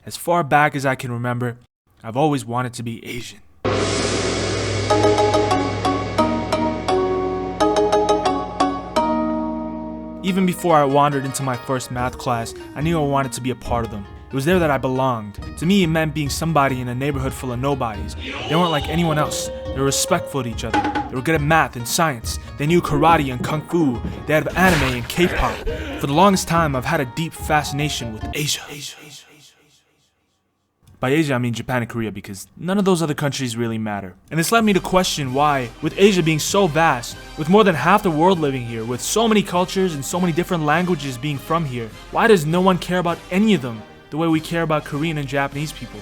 as far back as I can remember, I've always wanted to be Asian. Even before I wandered into my first math class, I knew I wanted to be a part of them. It was there that I belonged. To me, it meant being somebody in a neighborhood full of nobodies. They weren't like anyone else. They were respectful to each other. They were good at math and science. They knew karate and kung fu. They had anime and K-pop. For the longest time, I've had a deep fascination with Asia. By Asia, I mean Japan and Korea, because none of those other countries really matter. And this led me to question why, with Asia being so vast, with more than half the world living here, with so many cultures and so many different languages being from here, why does no one care about any of them the way we care about Korean and Japanese people?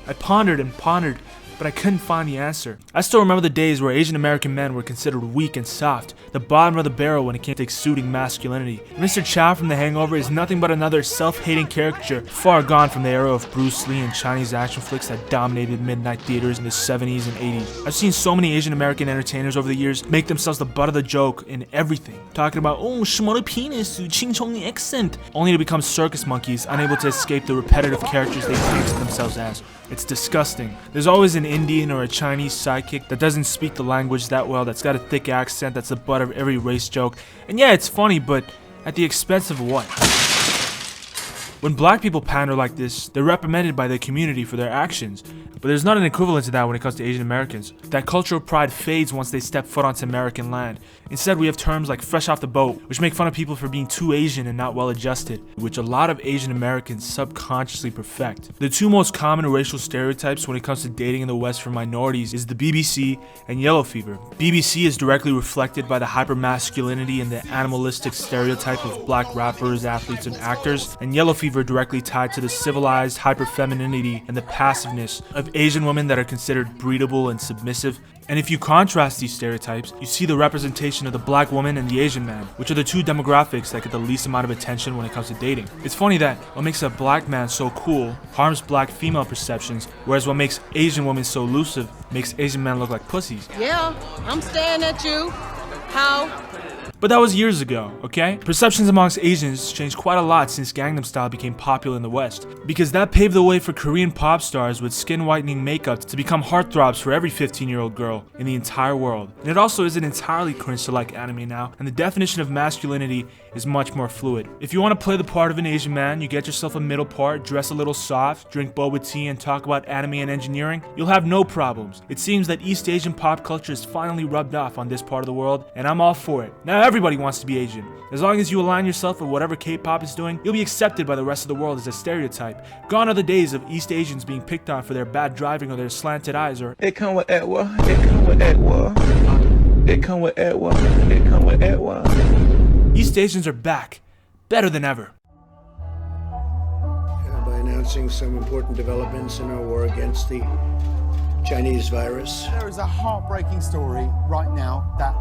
I pondered and pondered, but I couldn't find the answer. I still remember the days where Asian American men were considered weak and soft, the bottom of the barrel when it came to exuding masculinity. Mr. Chow from The Hangover is nothing but another self-hating caricature, far gone from the era of Bruce Lee and Chinese action flicks that dominated midnight theaters in the 70s and 80s. I've seen so many Asian American entertainers over the years make themselves the butt of the joke in everything, talking about, oh, small penis, ching chong accent, only to become circus monkeys, unable to escape the repetitive characters they painted themselves as. It's disgusting. There's always an Indian or a Chinese sidekick that doesn't speak the language that well, that's got a thick accent, that's the butt of every race joke. And yeah, it's funny, but at the expense of what? When black people pander like this, they're reprimanded by their community for their actions. But there's not an equivalent to that when it comes to Asian Americans. That cultural pride fades once they step foot onto American land. Instead, we have terms like fresh off the boat, which make fun of people for being too Asian and not well adjusted, which a lot of Asian Americans subconsciously perfect. The two most common racial stereotypes when it comes to dating in the West for minorities is the BBC and yellow fever. BBC is directly reflected by the hypermasculinity and the animalistic stereotype of black rappers, athletes, and actors, and yellow fever directly tied to the civilized hyperfemininity and the passiveness of Asian women that are considered breedable and submissive. And if you contrast these stereotypes, you see the representation of the black woman and the Asian man, which are the two demographics that get the least amount of attention when it comes to dating. It's funny that what makes a black man so cool harms black female perceptions, whereas what makes Asian women so elusive makes Asian men look like pussies. Yeah, I'm staring at you. How? But that was years ago, okay? Perceptions amongst Asians changed quite a lot since Gangnam Style became popular in the West, because that paved the way for Korean pop stars with skin-whitening makeup to become heartthrobs for every 15-year-old girl in the entire world. And it also isn't entirely cringe to like anime now, and the definition of masculinity is much more fluid. If you want to play the part of an Asian man, you get yourself a middle part, dress a little soft, drink boba tea, and talk about anime and engineering, you'll have no problems. It seems that East Asian pop culture is finally rubbed off on this part of the world, and I'm all for it. Now everybody wants to be Asian. As long as you align yourself with whatever K-pop is doing, you'll be accepted by the rest of the world as a stereotype. Gone are the days of East Asians being picked on for their bad driving or their slanted eyes or It come with Edward, it come with Edward. It come with Edward, it come with Edward. East Asians are back, better than ever. By announcing some important developments in our war against the Chinese virus. There is a heartbreaking story right now that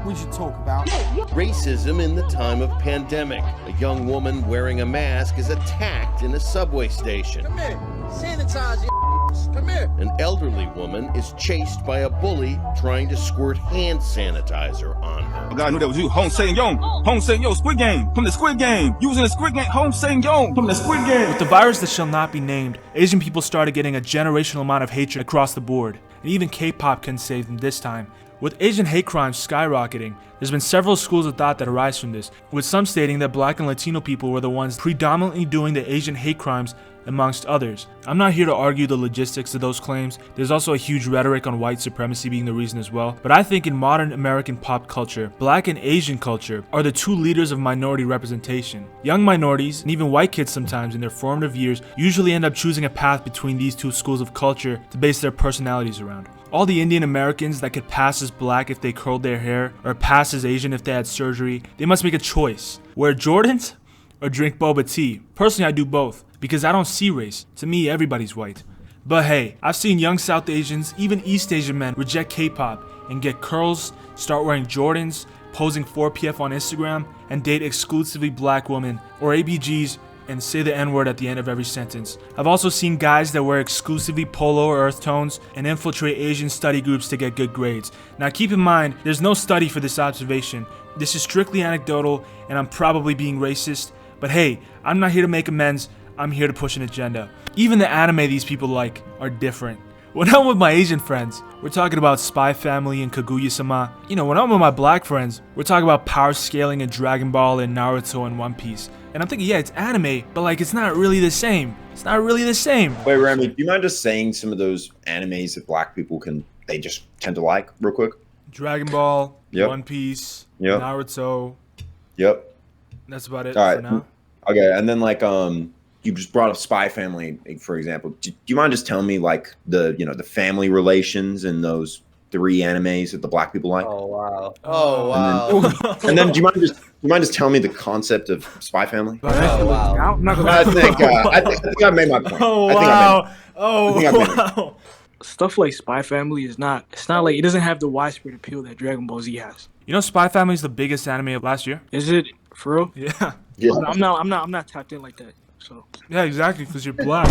we should talk about. Racism in the time of pandemic. A young woman wearing a mask is attacked in a subway station. Come here. Sanitize your Come here. An elderly woman is chased by a bully trying to squirt hand sanitizer on her. I knew that was you. Hong Sang-yong. Hong Sang-yong, Squid Game. From the Squid Game. Using the Squid Game. Hong Sang-yong. From the Squid Game. With the virus that shall not be named, Asian people started getting a generational amount of hatred across the board. And even K-pop couldn't save them this time. With Asian hate crimes skyrocketing, there's been several schools of thought that arise from this, with some stating that black and Latino people were the ones predominantly doing the Asian hate crimes amongst others. I'm not here to argue the logistics of those claims. There's also a huge rhetoric on white supremacy being the reason as well. But I think in modern American pop culture, black and Asian culture are the two leaders of minority representation. Young minorities, and even white kids sometimes in their formative years, usually end up choosing a path between these two schools of culture to base their personalities around. All the Indian Americans that could pass as black if they curled their hair, or pass as Asian if they had surgery, they must make a choice. Wear Jordans or drink boba tea. Personally, I do both, because I don't see race. To me, everybody's white. But hey, I've seen young South Asians, even East Asian men, reject K-pop and get curls, start wearing Jordans, posing 4PF on Instagram, and date exclusively black women, or ABGs, and say the N-word at the end of every sentence. I've also seen guys that wear exclusively polo or earth tones and infiltrate Asian study groups to get good grades. Now keep in mind, there's no study for this observation. This is strictly anecdotal, and I'm probably being racist. But hey, I'm not here to make amends. I'm here to push an agenda. Even the anime these people like are different. When I'm with my Asian friends, we're talking about Spy Family and Kaguya-sama. You know, when I'm with my black friends, we're talking about power scaling and Dragon Ball and Naruto and One Piece. And I'm thinking, yeah, it's anime, but like, it's not really the same. It's not really the same. Wait, Remy, do you mind just saying some of those animes that black people they just tend to like real quick? Dragon Ball, Yep. One Piece, Yep. Naruto. Yep. That's about it All right. for now. Okay, and then like you just brought up Spy Family, for example. Do you mind just telling me like the family relations in those 3 animes that the black people like? Oh wow! Oh wow! And then do you mind just telling me the concept of Spy Family? Oh wow! I'm not gonna I think I made my point. Oh, I think wow. I think I made it. Wow. Stuff like Spy Family it's not like it doesn't have the widespread appeal that Dragon Ball Z has. You know, Spy Family is the biggest anime of last year? Is it for real? Yeah. Yeah. I'm not tapped in like that. So Yeah, exactly, because you're black.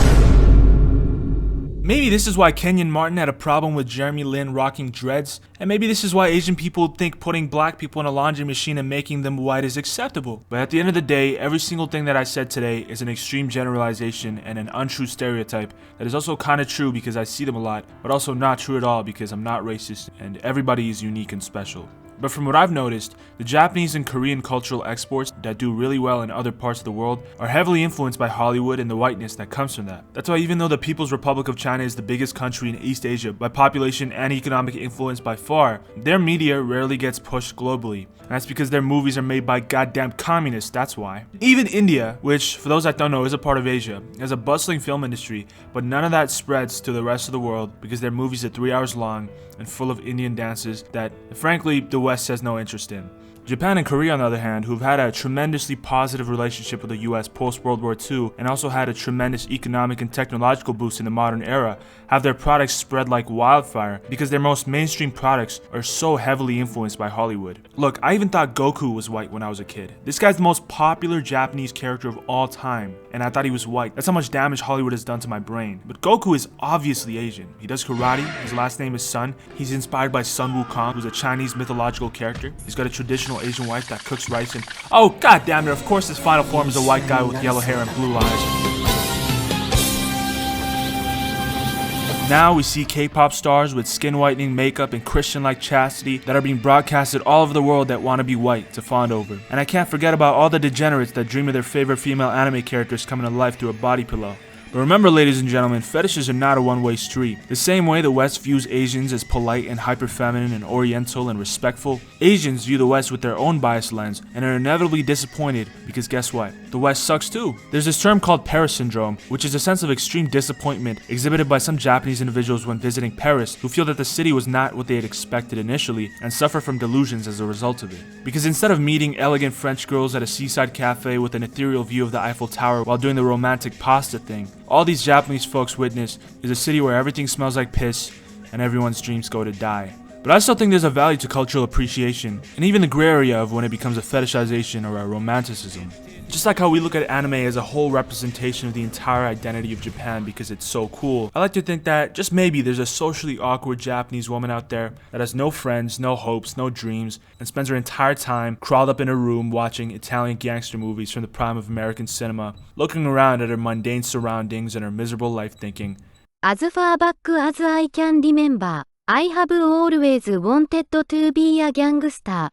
Maybe this is why Kenyon Martin had a problem with Jeremy Lin rocking dreads, and maybe this is why Asian people think putting black people in a laundry machine and making them white is acceptable. But at the end of the day, every single thing that I said today is an extreme generalization and an untrue stereotype that is also kind of true because I see them a lot, but also not true at all because I'm not racist and everybody is unique and special. But from what I've noticed, the Japanese and Korean cultural exports that do really well in other parts of the world are heavily influenced by Hollywood and the whiteness that comes from that. That's why even though the People's Republic of China is the biggest country in East Asia by population and economic influence by far, their media rarely gets pushed globally. And that's because their movies are made by goddamn communists, that's why. Even India, which for those that don't know is a part of Asia, has a bustling film industry, but none of that spreads to the rest of the world because their movies are 3 hours long and full of Indian dances that, frankly, the West has no interest in. Japan and Korea, on the other hand, who've had a tremendously positive relationship with the US post-World War II and also had a tremendous economic and technological boost in the modern era, have their products spread like wildfire because their most mainstream products are so heavily influenced by Hollywood. Look, I even thought Goku was white when I was a kid. This guy's the most popular Japanese character of all time, and I thought he was white. That's how much damage Hollywood has done to my brain. But Goku is obviously Asian. He does karate, his last name is Sun, he's inspired by Sun Wukong, who's a Chinese mythological character. He's got a traditional Asian wife that cooks rice and oh god damn it, of course his final form is a white guy with yellow hair and blue eyes. Now we see K-pop stars with skin whitening makeup and Christian-like chastity that are being broadcasted all over the world that want to be white to fawn over. And I can't forget about all the degenerates that dream of their favorite female anime characters coming to life through a body pillow. But remember, ladies and gentlemen, fetishes are not a one-way street. The same way the West views Asians as polite and hyper-feminine and oriental and respectful, Asians view the West with their own biased lens and are inevitably disappointed because guess what? The West sucks too. There's this term called Paris syndrome, which is a sense of extreme disappointment exhibited by some Japanese individuals when visiting Paris who feel that the city was not what they had expected initially and suffer from delusions as a result of it. Because instead of meeting elegant French girls at a seaside cafe with an ethereal view of the Eiffel Tower while doing the romantic pasta thing, all these Japanese folks witness is a city where everything smells like piss and everyone's dreams go to die. But I still think there's a value to cultural appreciation, and even the gray area of when it becomes a fetishization or a romanticism. Just like how we look at anime as a whole representation of the entire identity of Japan because it's so cool, I like to think that just maybe there's a socially awkward Japanese woman out there that has no friends, no hopes, no dreams, and spends her entire time crawled up in her room watching Italian gangster movies from the prime of American cinema, looking around at her mundane surroundings and her miserable life thinking, As far back as I can remember, I have always wanted to be a gangster.